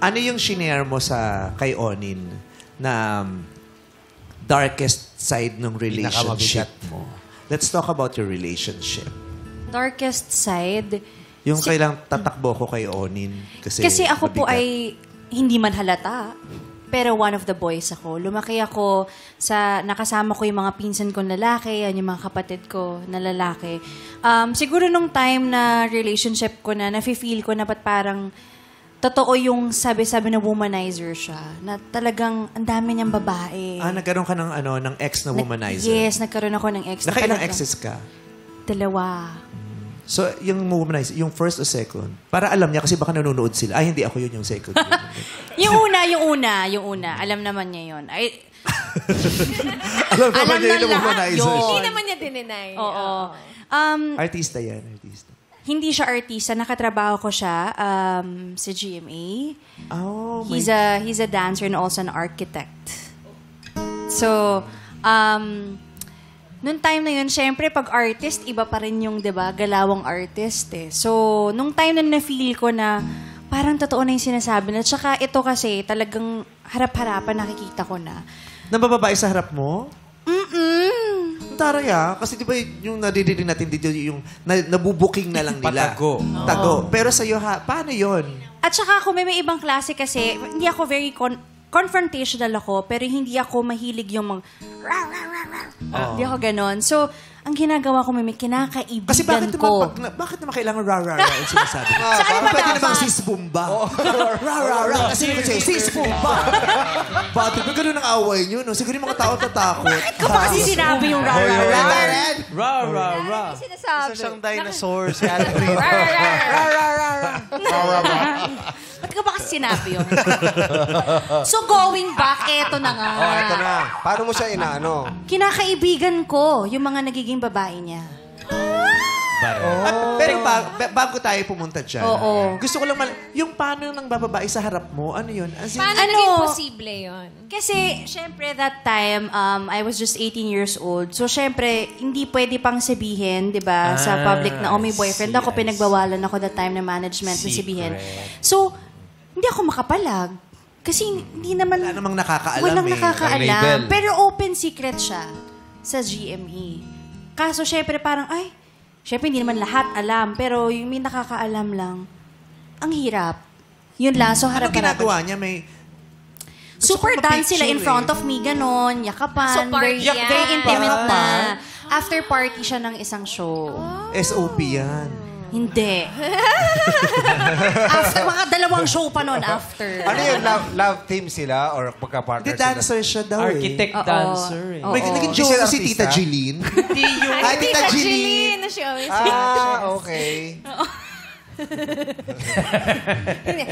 Ano yung shinare mo kay Onin na darkest side ng relationship mo? Let's talk about your relationship. Darkest side? Yung kailang tatakbo ko kay Onin. Kasi ako po ay hindi man halata. Pero one of the boys ako. Lumaki ako nakasama ko yung mga pinsan kong lalaki, yan yung mga kapatid ko na lalaki. Siguro nung time na relationship ko nafe-feel ko na parang totoo yung sabi-sabi na womanizer siya. Na talagang ang dami niyang babae. Nagkaroon ka ng ex na womanizer? Yes, nagkaroon ako ng ex. Nakailang exes ka? 2. So, yung womanizer, yung first o second? Para alam niya kasi baka nanonood sila. Ay, hindi ako yun, yung second. yung una. Alam naman niya yun. alam naman niya yung womanizer. Hindi naman niya dininay. Oo. Artista yan, artista. Hindi siya artista. Nakatrabaho ko siya sa GMA. Oh, he's a dancer and also an architect. So, nung time na yun, syempre, pag artist, iba pa rin yung, 'di ba, galawang artist eh. So, nung time na na-feel ko na parang totoo na yung sinasabi na. Tsaka ito kasi, talagang harap-harapan nakikita ko na. Nabababae sa harap mo? Taray kasi di ba yung nadidinig natin dito, yung nabubuking na lang nila. Tago. Pero sa'yo, paano yon? At saka ako, may ibang klase kasi, hindi ako very confrontational ako, pero hindi ako mahilig yung mga hindi ako ganon. So, ang ginagawa ko, may kinakaibigan kasi ko. Bakit naman kailangan ra-ra-ra yung sinasabi? Saan ba pwede dapat? namang sis bumba. Ra-ra-ra. Kasi naman siya, sis bumba. Bakit ba ganun ang away nyo? No? Siguro yung mga tao tatakot. Bakit ko pa kasi sinabi yung ra-ra-ra? Ra-ra-ra. Sinasabi. Isa siyang dinosaur si Alfred. Ba't ko ba kasi sinabi yun? So, going back, eto na nga. Ito na. Paano mo siya inaano? Kinakaibigan ko yung mga nagiging babae niya. Pero bago tayo pumunta dyan, Oo. gusto ko lang yung paano nang bababae sa harap mo, ano yun? As in, Paano naging posible yun? Kasi, syempre, that time, I was just 18 years old. So, syempre, hindi pwede pang sabihin, di ba, sa public na, may boyfriend ako, pinagbawalan ako that time na management na sabihin. So, hindi ako makapalag. Kasi hindi naman... Wala namang nakakaalam Walang eh. nakakaalam. Pero open secret siya sa GME. Kaso, syempre, parang, syempre, hindi naman lahat alam. Pero yung may nakakaalam lang, ang hirap. Yun lang. So, Ano harap-harapan. ginagawa niya? May... Super dance sila in front of me, ganon, yakapan. So, party very, yan. very intimate na. Yakapan? After party siya ng isang show. SOP yan. Hindi. After, mga 2 show pa noon after. Ano yun? Love team sila or magka-partner Hindi, sila? dancer siya daw Architect Oo. dancer eh. Oo. May naging Hindi joke siya si artista? Tita Jeline. Hindi yung... Hi, Tita Jeline! Na siya. Okay.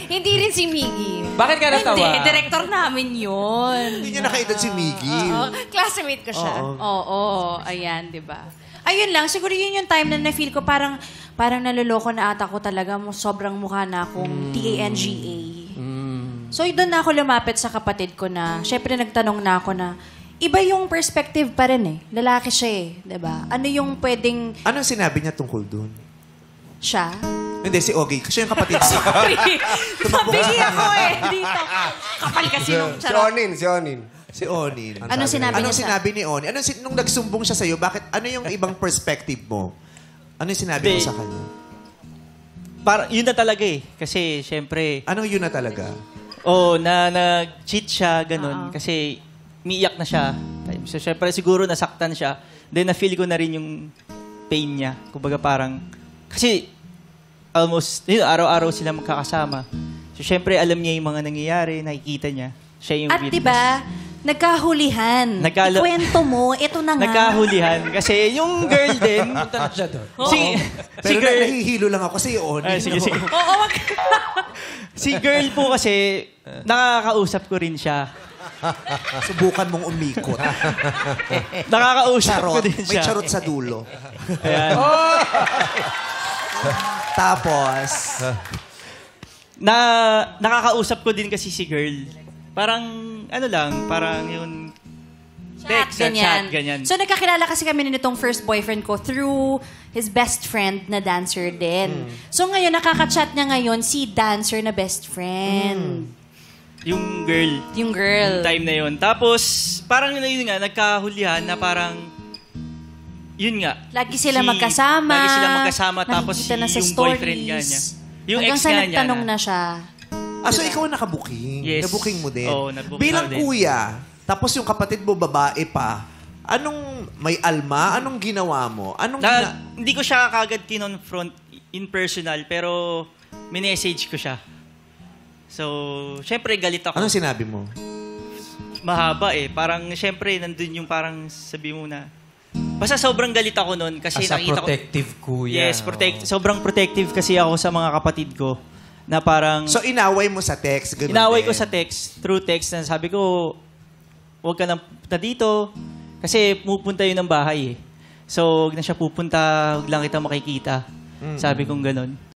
Hindi rin si Miggy. Bakit ka natawa? Hindi, director namin yun. Hindi niya nakaedad si Miggy. Classmate ko siya. Oo, ayan, di ba? Ayun lang, siguro yun yung time na na-feel ko parang naloloko na ata ko talaga. Sobrang mukha na akong TANGA. So, doon na ako lumapit sa kapatid ko na, syempre nagtanong na ako na, iba yung perspective pa rin eh. Lalaki siya eh, di ba? Ano yung pwedeng Anong sinabi niya tungkol dun? siya? Hindi, si Ogie. Kasi yung kapatid siya. Nabigi ako eh, dito. Kapal kasi nung Si charot. Onin. Si Onin. Anong sinabi Anong niya sa... sinabi ni Onin? Nung nagsumbong siya sa'yo, ano yung ibang perspective mo? Ano yung sinabi mo sa kanya? Yun na talaga eh. Kasi, syempre, Anong yun na talaga? nag-cheat siya, ganun. Kasi, umiiyak na siya. So, syempre, siguro nasaktan siya. Then, na-feel ko na rin yung pain niya. Kumbaga parang, kasi, almost, araw-araw sila magkakasama. So, syempre, alam niya yung mga nangyayari, nakikita niya. Siya yung At witness. diba, nagkahulihan. Ikwento mo, ito na nga. Nagkahulihan. Kasi yung girl din, Punta na siya doon. Pero nahihilo lang ako kasi Onin. sige. Oo, Si girl po kasi, nakakausap ko rin siya. Subukan mong umikot. Nakakausap ko Charot. din May siya. charot sa dulo. Ayan. Tapos, Nakakausap ko din kasi si girl. Parang, parang yung text, chat, ganyan. So, nagkakilala kasi kami nitong first boyfriend ko through his best friend na dancer din. So, ngayon, nakaka-chat niya ngayon si dancer na best friend. Yung girl. Yung girl. Yung time na yun. Tapos, parang yun nga, nagkahulihan na parang, yun nga. Lagi sila magkasama. Lagi sila magkasama. Tapos nakikita na sa yung stories. boyfriend nga niya. Yung Hanggang ex sa nga niya nagtanong na siya. So ikaw ang nakabuking? Yes. Nabuking mo din? Oo, nabuking Bilang ako din. kuya, tapos yung kapatid mo babae pa, anong may alma? Anong ginawa mo? Hindi ko siya kagad kinonfront in personal, pero minessage ko siya. So, syempre galit ako. Anong sinabi mo? Mahaba eh. Parang, syempre, nandun yung parang sabi mo na, basta sobrang galit ako nun kasi As a nakita ko... protective kuya. Yes, sobrang protective kasi ako sa mga kapatid ko na parang... So inaway mo sa text? Ganun inaway din? ko sa text, through text, na sabi ko, huwag ka na punta dito kasi pupunta yun ng bahay eh. So, huwag na siya pupunta, huwag lang kita makikita. Sabi kong ganun.